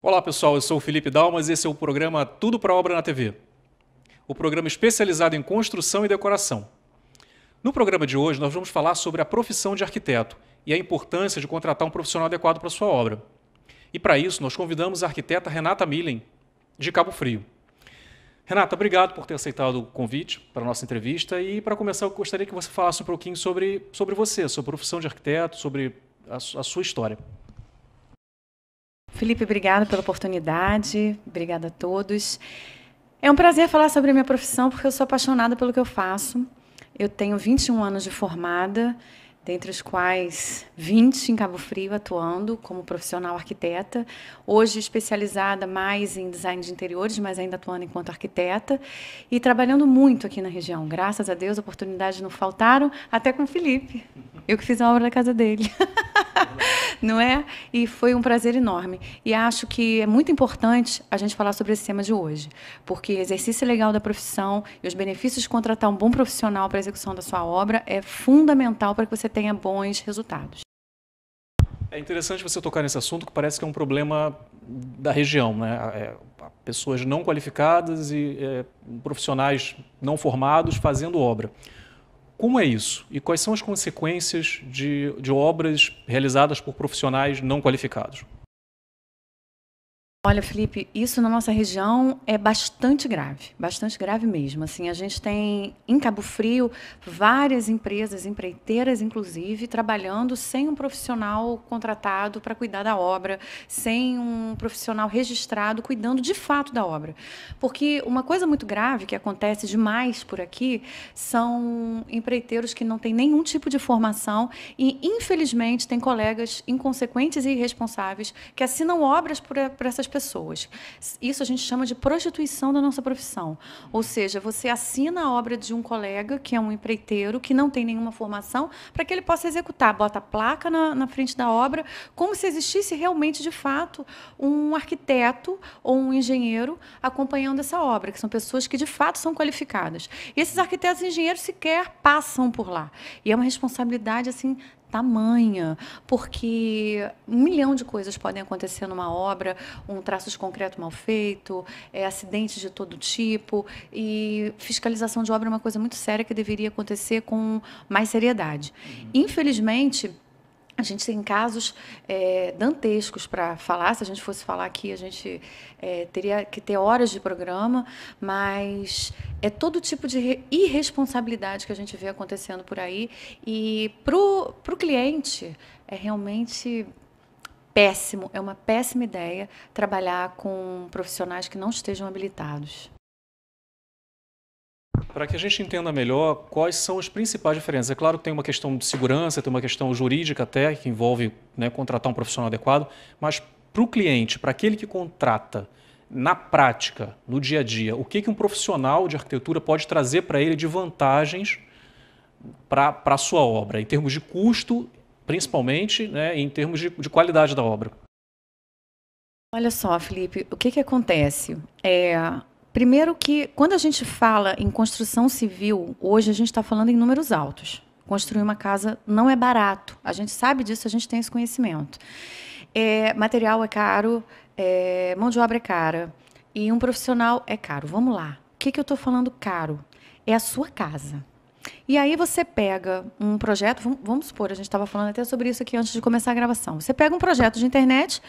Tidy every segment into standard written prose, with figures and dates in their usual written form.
Olá pessoal, eu sou o Felipe Dalmas e esse é o programa Tudo para Obra na TV. O programa especializado em construção e decoração. No programa de hoje nós vamos falar sobre a profissão de arquiteto e a importância de contratar um profissional adequado para a sua obra. E para isso nós convidamos a arquiteta Renata Millen, de Cabo Frio. Renata, obrigado por ter aceitado o convite para a nossa entrevista e para começar eu gostaria que você falasse um pouquinho sobre você, sua profissão de arquiteto, sobre a sua história. Felipe, obrigada pela oportunidade, obrigada a todos. É um prazer falar sobre a minha profissão, porque eu sou apaixonada pelo que eu faço. Eu tenho 21 anos de formada, dentre os quais 20 em Cabo Frio, atuando como profissional arquiteta. Hoje especializada mais em design de interiores, mas ainda atuando enquanto arquiteta. E trabalhando muito aqui na região. Graças a Deus, oportunidades não faltaram, até com o Felipe. Eu que fiz a obra da casa dele. Não é? E foi um prazer enorme. E acho que é muito importante a gente falar sobre esse tema de hoje, porque exercício legal da profissão e os benefícios de contratar um bom profissional para a execução da sua obra é fundamental para que você tenha bons resultados. É interessante você tocar nesse assunto, que parece que é um problema da região, né? Pessoas não qualificadas e profissionais não formados fazendo obra. Como é isso? E quais são as consequências de obras realizadas por profissionais não qualificados? Olha, Felipe, isso na nossa região é bastante grave mesmo. Assim, a gente tem em Cabo Frio várias empresas, empreiteiras inclusive, trabalhando sem um profissional contratado para cuidar da obra, sem um profissional registrado cuidando de fato da obra. Porque uma coisa muito grave que acontece demais por aqui são empreiteiros que não têm nenhum tipo de formação e, infelizmente, tem colegas inconsequentes e irresponsáveis que assinam obras por essas pessoas. Isso a gente chama de prostituição da nossa profissão. Ou seja, você assina a obra de um colega, que é um empreiteiro, que não tem nenhuma formação, para que ele possa executar. Bota a placa na frente da obra, como se existisse realmente, de fato, um arquiteto ou um engenheiro acompanhando essa obra, que são pessoas que, de fato, são qualificadas. E esses arquitetos e engenheiros sequer passam por lá. E é uma responsabilidade, assim, tamanha, porque 1 milhão de coisas podem acontecer numa obra, um traço de concreto mal feito, acidentes de todo tipo, e fiscalização de obra é uma coisa muito séria que deveria acontecer com mais seriedade. Infelizmente, a gente tem casos dantescos para falar. Se a gente fosse falar aqui, a gente teria que ter horas de programa, mas é todo tipo de irresponsabilidade que a gente vê acontecendo por aí. E para o cliente é realmente péssimo, é uma péssima ideia trabalhar com profissionais que não estejam habilitados. Para que a gente entenda melhor quais são as principais diferenças. É claro que tem uma questão de segurança, tem uma questão jurídica até, que envolve, né, contratar um profissional adequado, mas para o cliente, para aquele que contrata, na prática, no dia a dia, o que um profissional de arquitetura pode trazer para ele de vantagens para a sua obra, em termos de custo, principalmente, né, em termos de qualidade da obra? Olha só, Felipe, o que acontece? Primeiro que, quando a gente fala em construção civil, hoje a gente está falando em números altos. Construir uma casa não é barato. A gente sabe disso, a gente tem esse conhecimento. Material é caro, mão de obra é cara, e um profissional é caro. Vamos lá. O que eu estou falando caro? É a sua casa. E aí você pega um projeto, vamos supor, a gente estava falando até sobre isso aqui antes de começar a gravação. Você pega um projeto de internet,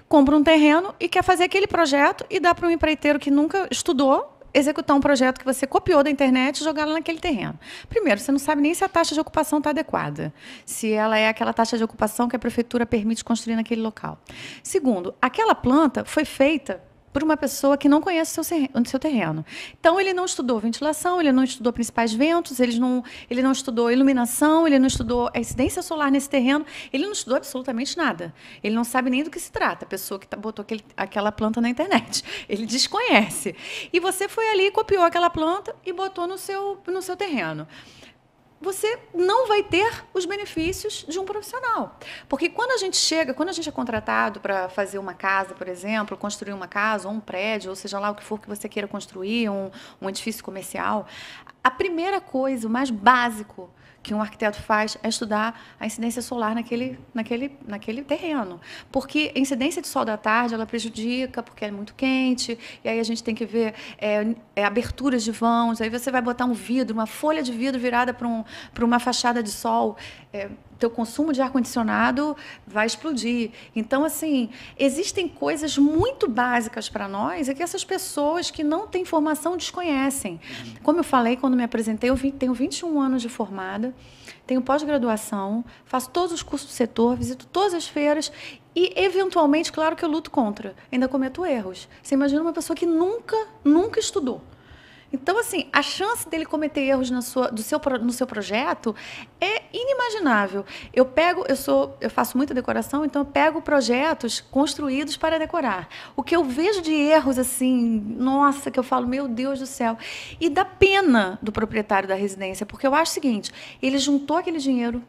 compra um terreno e quer fazer aquele projeto e dá para um empreiteiro que nunca estudou executar um projeto que você copiou da internet e jogar lá naquele terreno. Primeiro, você não sabe nem se a taxa de ocupação está adequada, se ela é aquela taxa de ocupação que a prefeitura permite construir naquele local. Segundo, aquela planta foi feita por uma pessoa que não conhece o seu terreno. Então, ele não estudou ventilação, ele não estudou principais ventos, ele não estudou iluminação, ele não estudou a incidência solar nesse terreno, ele não estudou absolutamente nada. Ele não sabe nem do que se trata, a pessoa que botou aquela planta na internet. Ele desconhece. E você foi ali, copiou aquela planta e botou no seu terreno. você não vai ter os benefícios de um profissional. Porque quando a gente é contratado para fazer uma casa, por exemplo, construir uma casa ou um prédio, ou seja lá o que for que você queira construir, um edifício comercial, a primeira coisa, o mais básico que um arquiteto faz é estudar a incidência solar naquele terreno. Porque a incidência de sol da tarde, ela prejudica, porque é muito quente, e aí a gente tem que ver aberturas de vãos, aí você vai botar um vidro, uma folha de vidro virada para uma fachada de sol, teu consumo de ar-condicionado vai explodir. Então, assim, existem coisas muito básicas para nós e que essas pessoas que não têm formação desconhecem. Como eu falei quando me apresentei, tenho 21 anos de formada, tenho pós-graduação, faço todos os cursos do setor, visito todas as feiras e, eventualmente, claro que eu luto contra, ainda cometo erros. Você imagina uma pessoa que nunca estudou. Então, assim, a chance dele cometer erros no seu projeto é inimaginável. Eu faço muita decoração, então eu pego projetos construídos para decorar. O que eu vejo de erros, assim, nossa, que eu falo, meu Deus do céu. E dá pena do proprietário da residência, porque eu acho o seguinte, ele juntou aquele dinheiro,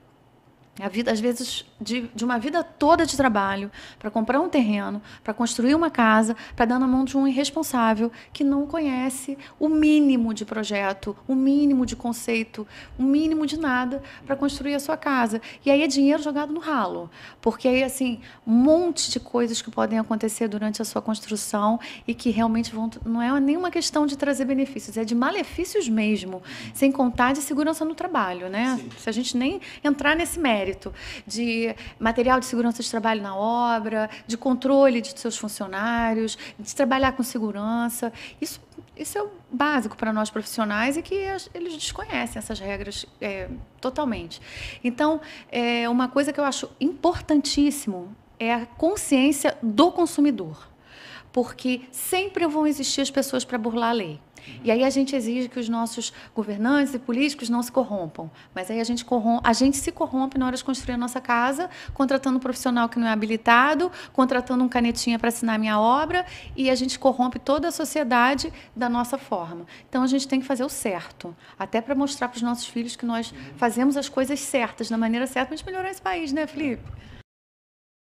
às vezes, de uma vida toda de trabalho, para comprar um terreno, para construir uma casa, para dar na mão de um irresponsável que não conhece o mínimo de projeto, o mínimo de conceito, o mínimo de nada para construir a sua casa. E aí é dinheiro jogado no ralo, porque aí, assim, um monte de coisas que podem acontecer durante a sua construção e que realmente não é nenhuma questão de trazer benefícios, é de malefícios mesmo, sem contar de segurança no trabalho, né? Sim. Se a gente nem entrar nesse mérito de material de segurança de trabalho na obra, de controle de seus funcionários, de trabalhar com segurança. Isso é o básico para nós profissionais e que eles desconhecem essas regras totalmente. Então, uma coisa que eu acho importantíssimo é a consciência do consumidor, porque sempre vão existir as pessoas para burlar a lei. E aí a gente exige que os nossos governantes e políticos não se corrompam. Mas aí a gente se corrompe na hora de construir a nossa casa, contratando um profissional que não é habilitado, contratando um canetinha para assinar a minha obra, e a gente corrompe toda a sociedade da nossa forma. Então a gente tem que fazer o certo, até para mostrar para os nossos filhos que nós fazemos as coisas certas, da maneira certa, para a gente melhorar esse país, né, Felipe?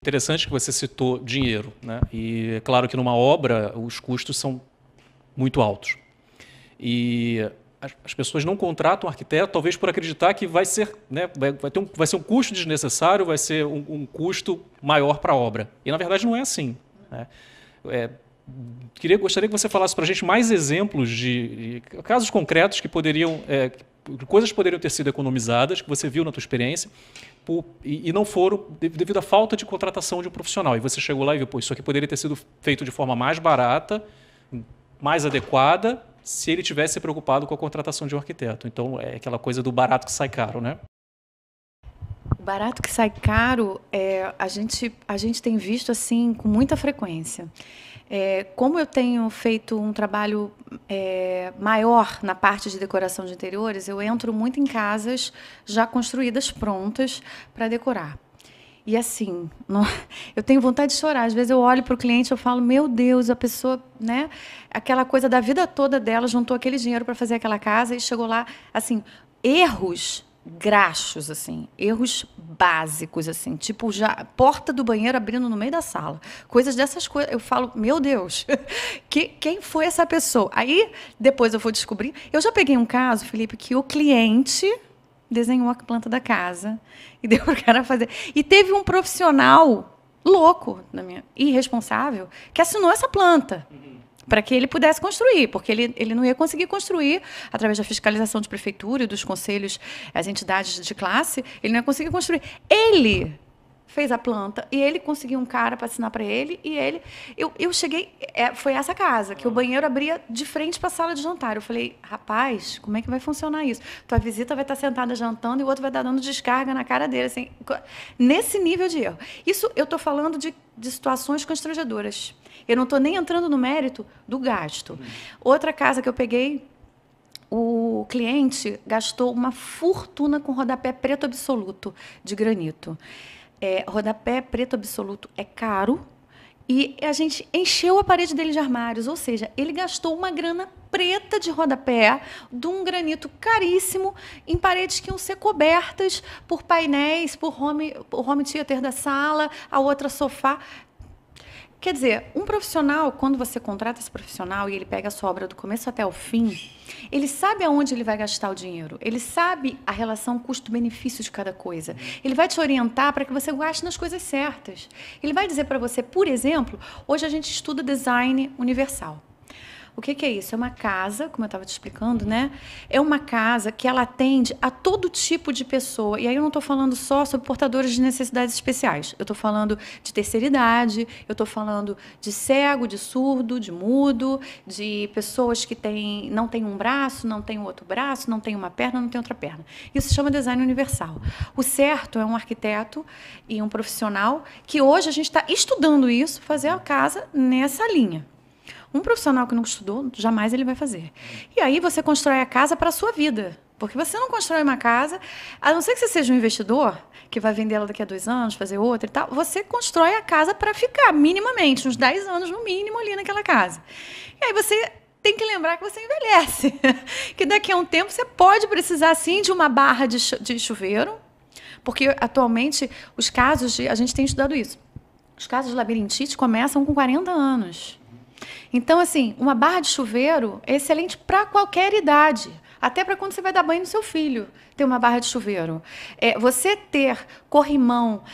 Interessante que você citou dinheiro, né? E é claro que numa obra os custos são muito altos. E as pessoas não contratam um arquiteto, talvez por acreditar que vai ser, né, vai ser um custo desnecessário, vai ser um custo maior para a obra. E, na verdade, não é assim, né? Gostaria que você falasse para a gente mais exemplos de casos concretos que coisas poderiam ter sido economizadas, que você viu na tua experiência, e não foram devido à falta de contratação de um profissional. E você chegou lá e viu, pô, isso aqui poderia ter sido feito de forma mais barata, mais adequada, se ele tivesse se preocupado com a contratação de um arquiteto. Então, é aquela coisa do barato que sai caro, né? O barato que sai caro, a gente tem visto assim com muita frequência. Como eu tenho feito um trabalho maior na parte de decoração de interiores, eu entro muito em casas já construídas, prontas para decorar. E assim, eu tenho vontade de chorar. Às vezes eu olho para o cliente e falo, meu Deus, a pessoa, né, aquela coisa da vida toda dela, juntou aquele dinheiro para fazer aquela casa e chegou lá, assim, erros graxos, assim, erros básicos, assim, tipo já porta do banheiro abrindo no meio da sala, coisas dessas coisas. Eu falo, meu Deus, quem foi essa pessoa? Aí depois eu vou descobrir. Eu já peguei um caso, Felipe, que o cliente desenhou a planta da casa e deu para o cara fazer. E teve um profissional louco, irresponsável, que assinou essa planta para que ele pudesse construir, porque ele não ia conseguir construir através da fiscalização de prefeitura e dos conselhos, as entidades de classe, ele não ia conseguir construir. Ele fez a planta e ele conseguiu um cara para assinar para ele e eu cheguei, foi essa casa que o banheiro abria de frente para a sala de jantar. Eu falei, rapaz, como é que vai funcionar isso? Tua visita vai estar sentada jantando e o outro vai estar dando descarga na cara dele, assim, nesse nível de erro. Isso eu estou falando de situações constrangedoras. Eu não estou nem entrando no mérito do gasto. Outra casa que eu peguei, o cliente gastou uma fortuna com rodapé preto absoluto de granito. Rodapé preto absoluto é caro E a gente encheu a parede dele de armários, ou seja, ele gastou uma grana preta de rodapé, de um granito caríssimo, em paredes que iam ser cobertas por painéis, por home theater da sala, a outra sofá. Quer dizer, um profissional, quando você contrata esse profissional e ele pega a sua obra do começo até o fim, ele sabe aonde ele vai gastar o dinheiro, ele sabe a relação custo-benefício de cada coisa. Ele vai te orientar para que você gaste nas coisas certas. Ele vai dizer para você, por exemplo, hoje a gente estuda design universal. O que é isso? É uma casa, como eu estava te explicando, né? É uma casa que ela atende a todo tipo de pessoa. E aí eu não estou falando só sobre portadores de necessidades especiais. Eu estou falando de terceira idade, eu estou falando de cego, de surdo, de mudo, de pessoas que não têm um braço, não têm outro braço, não têm uma perna, não têm outra perna. Isso se chama design universal. O certo é um arquiteto e um profissional que hoje a gente está estudando isso, fazer a casa nessa linha. Um profissional que nunca estudou, jamais ele vai fazer. E aí você constrói a casa para a sua vida. Porque você não constrói uma casa, a não ser que você seja um investidor, que vai vender ela daqui a 2 anos, fazer outra e tal, você constrói a casa para ficar, minimamente, uns 10 anos no mínimo ali naquela casa. E aí você tem que lembrar que você envelhece. Que daqui a um tempo você pode precisar, sim, de uma barra de chuveiro, porque atualmente os casos a gente tem estudado isso. Os casos de labirintite começam com 40 anos. Então, assim, uma barra de chuveiro é excelente para qualquer idade. Até para quando você vai dar banho no seu filho, ter uma barra de chuveiro. Você ter corrimão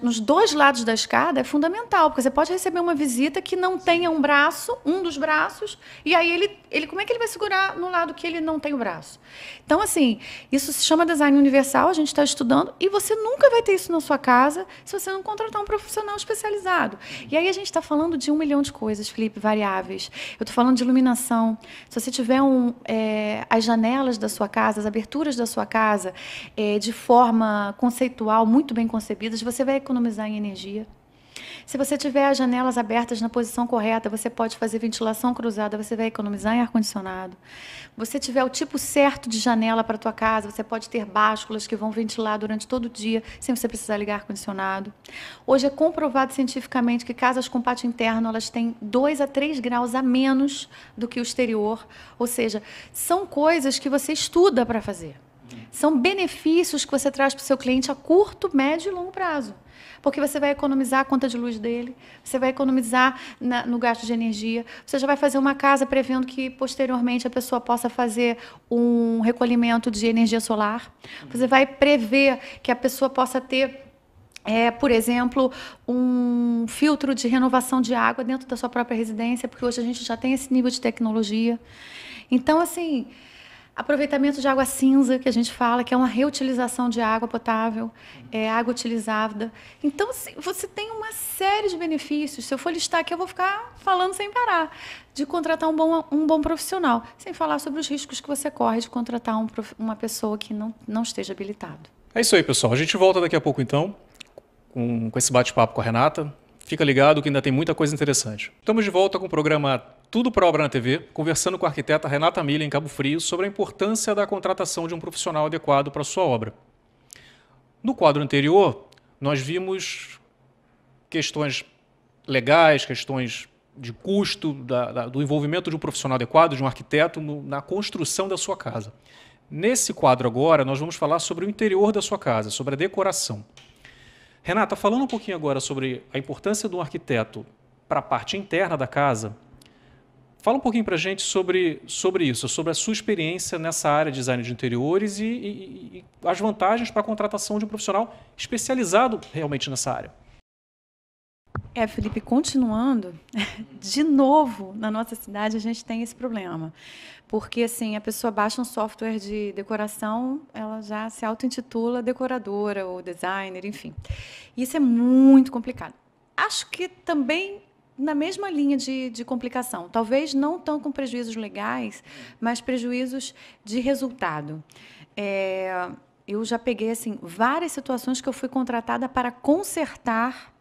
nos 2 lados da escada é fundamental, porque você pode receber uma visita que não tenha um braço, um dos braços, e aí ele como é que ele vai segurar no lado que ele não tem o braço? Então, assim, isso se chama design universal, a gente está estudando, e você nunca vai ter isso na sua casa se você não contratar um profissional especializado. E aí a gente está falando de 1 milhão de coisas, Felipe, variáveis. Eu estou falando de iluminação. Se você tiver as janelas da sua casa, as aberturas da sua casa, de forma conceitual, muito bem concebidas, você vai economizar em energia. Se você tiver as janelas abertas na posição correta, você pode fazer ventilação cruzada, você vai economizar em ar-condicionado. Você tiver o tipo certo de janela para a tua casa, você pode ter básculas que vão ventilar durante todo o dia, sem você precisar ligar ar-condicionado. Hoje é comprovado cientificamente que casas com pátio interno, elas têm 2 a 3 graus a menos do que o exterior. Ou seja, são coisas que você estuda para fazer. São benefícios que você traz para o seu cliente a curto, médio e longo prazo. Porque você vai economizar a conta de luz dele, você vai economizar no gasto de energia, você já vai fazer uma casa prevendo que, posteriormente, a pessoa possa fazer um recolhimento de energia solar. Você vai prever que a pessoa possa ter, por exemplo, um filtro de renovação de água dentro da sua própria residência, porque hoje a gente já tem esse nível de tecnologia. Então, assim, aproveitamento de água cinza, que a gente fala, que é uma reutilização de água potável, água utilizada. Então, assim, você tem uma série de benefícios. Se eu for listar aqui, eu vou ficar falando sem parar, de contratar um bom profissional, sem falar sobre os riscos que você corre de contratar uma pessoa que não esteja habilitado. É isso aí, pessoal. A gente volta daqui a pouco, então, com esse bate-papo com a Renata. Fica ligado que ainda tem muita coisa interessante. Estamos de volta com o programa Tudo para Obra na TV, conversando com a arquiteta Renata Miller, em Cabo Frio, sobre a importância da contratação de um profissional adequado para a sua obra. No quadro anterior, nós vimos questões legais, questões de custo, do envolvimento de um profissional adequado, de um arquiteto, na construção da sua casa. Nesse quadro agora, nós vamos falar sobre o interior da sua casa, sobre a decoração. Renata, falando um pouquinho agora sobre a importância do arquiteto para a parte interna da casa, fala um pouquinho para a gente sobre isso, sobre a sua experiência nessa área de design de interiores e as vantagens para a contratação de um profissional especializado realmente nessa área. Felipe, continuando, de novo, na nossa cidade a gente tem esse problema. Porque, assim, a pessoa baixa um software de decoração, ela já se auto-intitula decoradora ou designer, enfim. Isso é muito complicado. Acho que também na mesma linha de complicação. Talvez não tão com prejuízos legais, mas prejuízos de resultado. Eu já peguei, assim, várias situações que eu fui contratada para consertar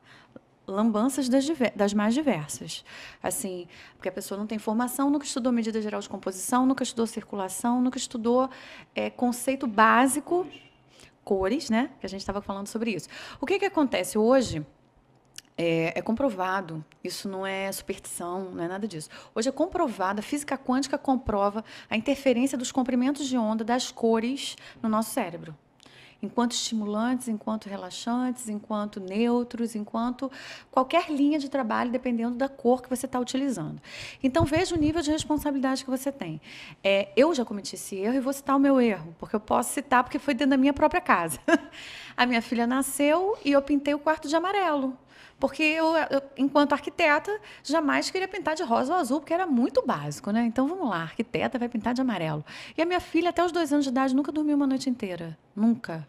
lambanças das mais diversas. Assim, porque a pessoa não tem formação, nunca estudou medida geral de composição, nunca estudou circulação, nunca estudou conceito básico, cores, né? Que a gente estava falando sobre isso. O que acontece hoje? É comprovado, isso não é superstição, não é nada disso. Hoje é comprovado, a física quântica comprova a interferência dos comprimentos de onda das cores no nosso cérebro. Enquanto estimulantes, enquanto relaxantes, enquanto neutros, enquanto qualquer linha de trabalho, dependendo da cor que você está utilizando. Então, veja o nível de responsabilidade que você tem. Eu já cometi esse erro e vou citar o meu erro, porque eu posso citar porque foi dentro da minha própria casa. A minha filha nasceu e eu pintei o quarto de amarelo. Porque eu, enquanto arquiteta, jamais queria pintar de rosa ou azul, porque era muito básico, né? Então, vamos lá, arquiteta vai pintar de amarelo. E a minha filha, até os 2 anos de idade, nunca dormiu uma noite inteira. Nunca.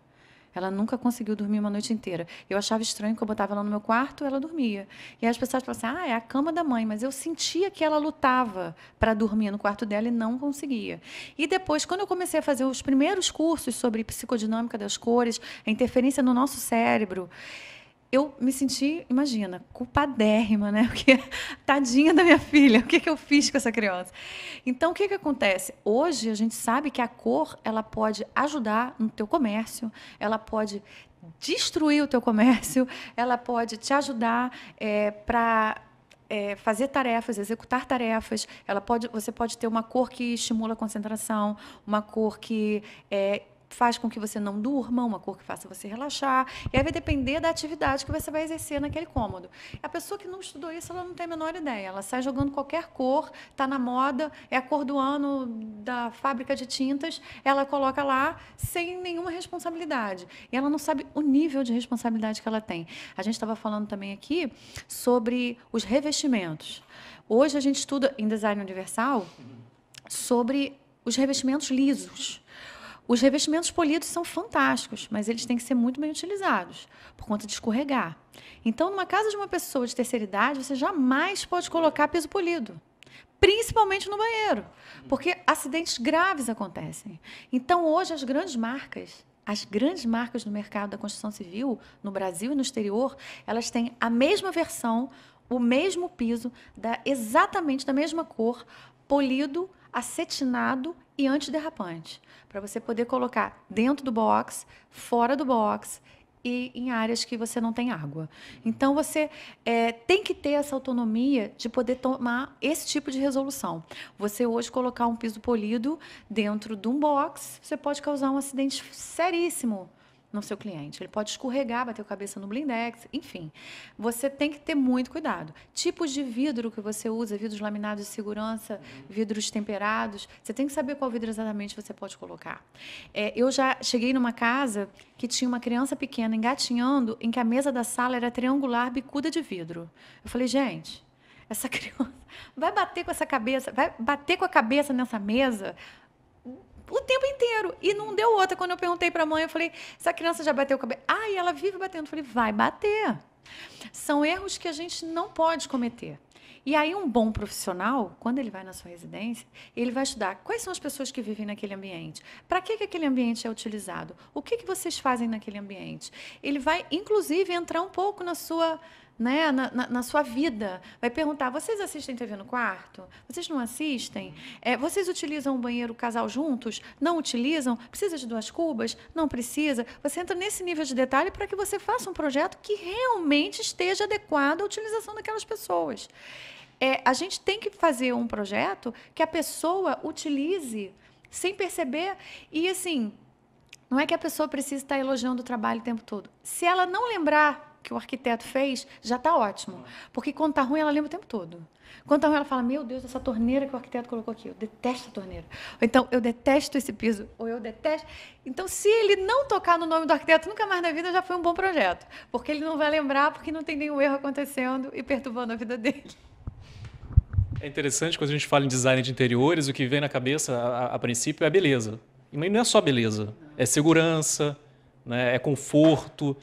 Ela nunca conseguiu dormir uma noite inteira. Eu achava estranho que eu botava ela no meu quarto, ela dormia. E aí as pessoas falavam assim, é a cama da mãe. Mas eu sentia que ela lutava para dormir no quarto dela e não conseguia. E depois, quando eu comecei a fazer os primeiros cursos sobre psicodinâmica das cores, a interferência no nosso cérebro, eu me senti, imagina, culpadérrima, né? Porque, tadinha da minha filha, o que eu fiz com essa criança? Então, o que acontece? Hoje, a gente sabe que a cor, ela pode ajudar no teu comércio, ela pode destruir o teu comércio, ela pode te ajudar para fazer tarefas, executar tarefas. Você pode ter uma cor que estimula a concentração, uma cor que faz com que você não durma, uma cor que faça você relaxar. E aí vai depender da atividade que você vai exercer naquele cômodo. A pessoa que não estudou isso, ela não tem a menor ideia. Ela sai jogando qualquer cor, está na moda, é a cor do ano da fábrica de tintas, ela coloca lá sem nenhuma responsabilidade. E ela não sabe o nível de responsabilidade que ela tem. A gente estava falando também aqui sobre os revestimentos. Hoje a gente estuda em design universal sobre os revestimentos lisos. Os revestimentos polidos são fantásticos, mas eles têm que ser muito bem utilizados, por conta de escorregar. Então, numa casa de uma pessoa de terceira idade, você jamais pode colocar piso polido, principalmente no banheiro, porque acidentes graves acontecem. Então, hoje, as grandes marcas no mercado da construção civil, no Brasil e no exterior, elas têm a mesma versão, o mesmo piso, exatamente da mesma cor, polido, acetinado e antiderrapante, para você poder colocar dentro do box, fora do box e em áreas que você não tem água. Então, você tem que ter essa autonomia de poder tomar esse tipo de resolução. Você hoje colocar um piso polido dentro de um box, você pode causar um acidente seríssimo no seu cliente. Ele pode escorregar, bater a cabeça no blindex, enfim. Você tem que ter muito cuidado. Tipos de vidro que você usa, vidros laminados de segurança, vidros temperados, você tem que saber qual vidro exatamente você pode colocar. Eu já cheguei numa casa que tinha uma criança pequena engatinhando, em que a mesa da sala era triangular, bicuda de vidro. Eu falei, gente, essa criança vai bater com essa cabeça, vai bater com a cabeça nessa mesa o tempo inteiro. E não deu outra. Quando eu perguntei para a mãe, eu falei, essa criança já bateu o cabelo? E ela vive batendo. Eu falei, vai bater. São erros que a gente não pode cometer. E aí um bom profissional, quando ele vai na sua residência, ele vai estudar quais são as pessoas que vivem naquele ambiente, para que aquele ambiente é utilizado, o que vocês fazem naquele ambiente. Ele vai, inclusive, entrar um pouco na sua... na sua vida, vai perguntar, vocês assistem TV no quarto? Vocês não assistem? Vocês utilizam o banheiro casal juntos? Não utilizam? Precisa de 2 cubas? Não precisa? Você entra nesse nível de detalhe para que você faça um projeto que realmente esteja adequado à utilização daquelas pessoas. A gente tem que fazer um projeto que a pessoa utilize sem perceber e, assim, não é que a pessoa precisa estar elogiando o trabalho o tempo todo. Se ela não lembrar que o arquiteto fez, já está ótimo. Porque quando está ruim, ela lembra o tempo todo. Quando está ruim, ela fala, meu Deus, essa torneira que o arquiteto colocou aqui, eu detesto a torneira. Ou então, eu detesto esse piso, ou eu detesto... Então, se ele não tocar no nome do arquiteto, nunca mais na vida já foi um bom projeto. Porque ele não vai lembrar, porque não tem nenhum erro acontecendo e perturbando a vida dele. É interessante, quando a gente fala em design de interiores, o que vem na cabeça, a princípio, é a beleza. Mas não é só beleza, é segurança, né? É conforto,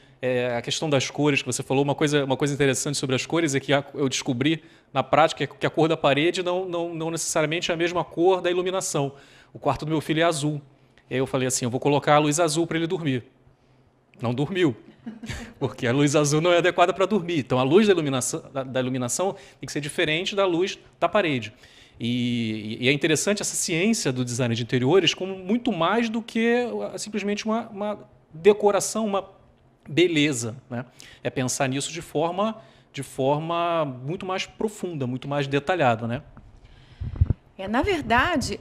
a questão das cores que você falou. Uma coisa interessante sobre as cores é que eu descobri na prática que a cor da parede não necessariamente é a mesma cor da iluminação. O quarto do meu filho é azul. E aí eu falei assim, eu vou colocar a luz azul para ele dormir. Não dormiu, porque a luz azul não é adequada para dormir. Então a luz da iluminação tem que ser diferente da luz da parede. E é interessante essa ciência do design de interiores como muito mais do que simplesmente uma decoração, uma beleza, né? É pensar nisso de forma de forma muito mais profunda, muito mais detalhada, né? Na verdade,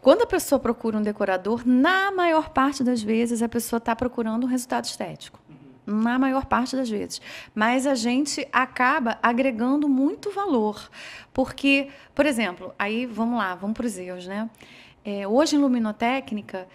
quando a pessoa procura um decorador, na maior parte das vezes a pessoa está procurando um resultado estético. Na maior parte das vezes. Mas a gente acaba agregando muito valor. Porque, por exemplo, aí vamos lá, vamos para os erros, né? Hoje, em luminotécnica,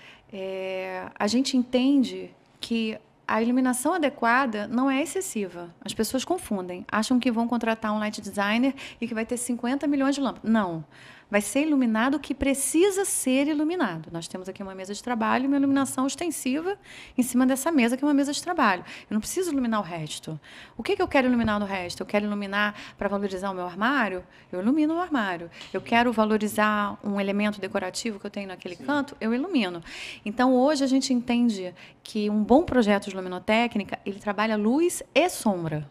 a gente entende que a iluminação adequada não é excessiva. As pessoas confundem. Acham que vão contratar um light designer e que vai ter 50 milhões de lâmpadas. Não. Vai ser iluminado o que precisa ser iluminado. Nós temos aqui uma mesa de trabalho e uma iluminação ostensiva em cima dessa mesa, que é uma mesa de trabalho. Eu não preciso iluminar o resto. O que eu quero iluminar no resto? Eu quero iluminar para valorizar o meu armário? Eu ilumino o armário. Eu quero valorizar um elemento decorativo que eu tenho naquele canto? Eu ilumino. Então, hoje, a gente entende que um bom projeto de luminotécnica, ele trabalha luz e sombra.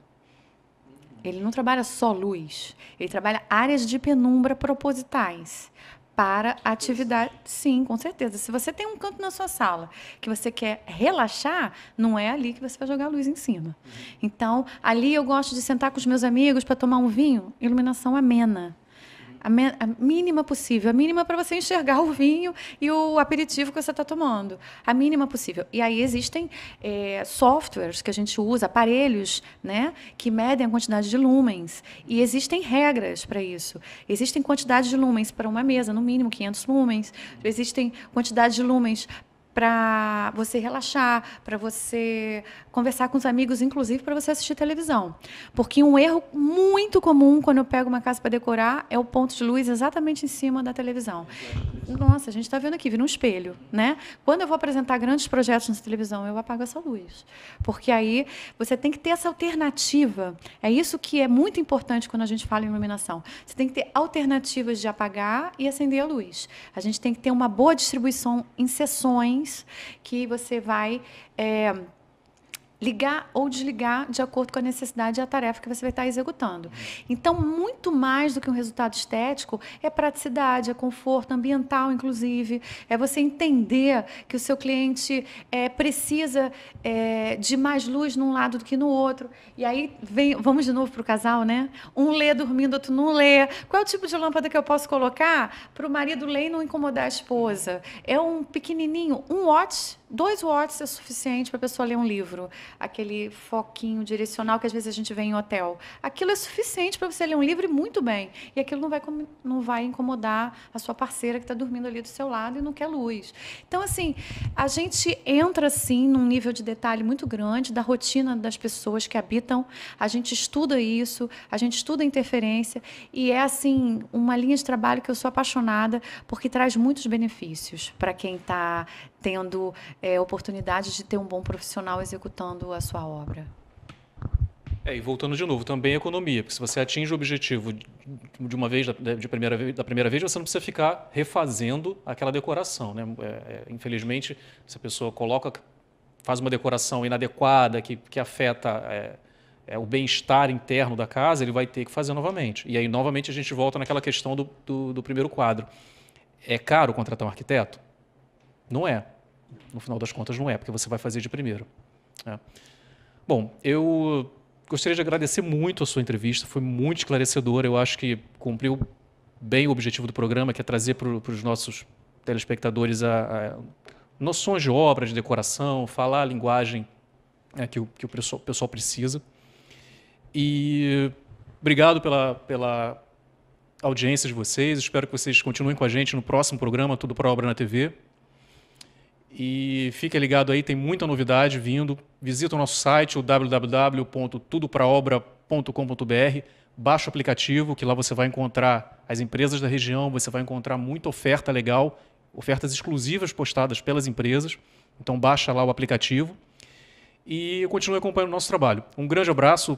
Ele não trabalha só luz, ele trabalha áreas de penumbra propositais para atividade. Sim, com certeza. Se você tem um canto na sua sala que você quer relaxar, não é ali que você vai jogar a luz em cima. Então, ali eu gosto de sentar com os meus amigos para tomar um vinho, iluminação amena. A mínima possível, a mínima para você enxergar o vinho e o aperitivo que você está tomando, a mínima possível. E aí existem softwares que a gente usa, aparelhos, né, que medem a quantidade de lumens, e existem regras para isso. Existem quantidades de lumens para uma mesa, no mínimo 500 lumens, existem quantidades de lumens para você relaxar, para você conversar com os amigos, inclusive para você assistir televisão. Porque um erro muito comum quando eu pego uma casa para decorar é o ponto de luz exatamente em cima da televisão. Nossa, a gente está vendo aqui, vira um espelho, né? Quando eu vou apresentar grandes projetos na televisão, eu apago essa luz. Porque aí você tem que ter essa alternativa. É isso que é muito importante quando a gente fala em iluminação. Você tem que ter alternativas de apagar e acender a luz. A gente tem que ter uma boa distribuição em sessões que você vai ligar ou desligar de acordo com a necessidade e a tarefa que você vai estar executando. Então, muito mais do que um resultado estético, é praticidade, é conforto ambiental, inclusive. É você entender que o seu cliente precisa de mais luz num lado do que no outro. E aí, vamos de novo para o casal, né? Um lê dormindo, outro não lê. Qual é o tipo de lâmpada que eu posso colocar para o marido ler e não incomodar a esposa? É um pequenininho, 1 watt, 2 watts é suficiente para a pessoa ler um livro. Aquele foquinho direcional que às vezes a gente vê em hotel. Aquilo é suficiente para você ler um livro e muito bem. E aquilo não vai incomodar a sua parceira que está dormindo ali do seu lado e não quer luz. Então, assim, a gente entra, assim, num nível de detalhe muito grande da rotina das pessoas que habitam. A gente estuda isso, a gente estuda a interferência e é, assim, uma linha de trabalho que eu sou apaixonada porque traz muitos benefícios para quem está tendo oportunidade de ter um bom profissional executando a sua obra. E voltando de novo, também economia, porque se você atinge o objetivo de uma vez, da primeira vez, você não precisa ficar refazendo aquela decoração, né? Infelizmente, se a pessoa faz uma decoração inadequada que afeta o bem-estar interno da casa, ele vai ter que fazer novamente. E aí, novamente, a gente volta naquela questão do primeiro quadro. É caro contratar um arquiteto? Não é. No final das contas, não é, porque você vai fazer de primeiro. Bom, eu gostaria de agradecer muito a sua entrevista, foi muito esclarecedora, eu acho que cumpriu bem o objetivo do programa, que é trazer para os nossos telespectadores noções de obra, de decoração, falar a linguagem que o pessoal precisa. E obrigado pela audiência de vocês, espero que vocês continuem com a gente no próximo programa Tudo para a Obra na TV. E fique ligado aí, tem muita novidade vindo. Visita o nosso site, o www.tudopraobra.com.br. Baixa o aplicativo, que lá você vai encontrar as empresas da região, você vai encontrar muita oferta legal, ofertas exclusivas postadas pelas empresas. Então baixa lá o aplicativo e continue acompanhando o nosso trabalho. Um grande abraço.